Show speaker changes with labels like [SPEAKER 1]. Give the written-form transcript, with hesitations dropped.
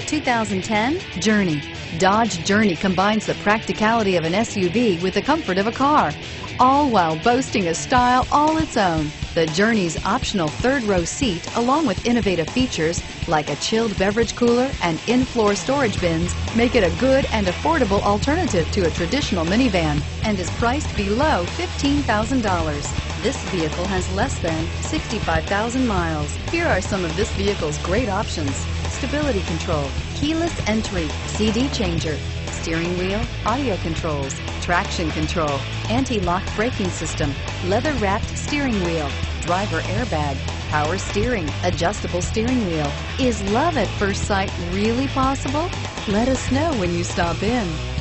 [SPEAKER 1] 2010 Journey. Dodge Journey combines the practicality of an SUV with the comfort of a car, all while boasting a style all its own. The Journey's optional third-row seat, along with innovative features like a chilled beverage cooler and in-floor storage bins, make it a good and affordable alternative to a traditional minivan and is priced below $15,000. This vehicle has less than 65,000 miles. Here are some of this vehicle's great options: stability control, keyless entry, CD changer, steering wheel audio controls, traction control, anti-lock braking system, leather-wrapped steering wheel, driver airbag, power steering, adjustable steering wheel. Is love at first sight really possible? Let us know when you stop in.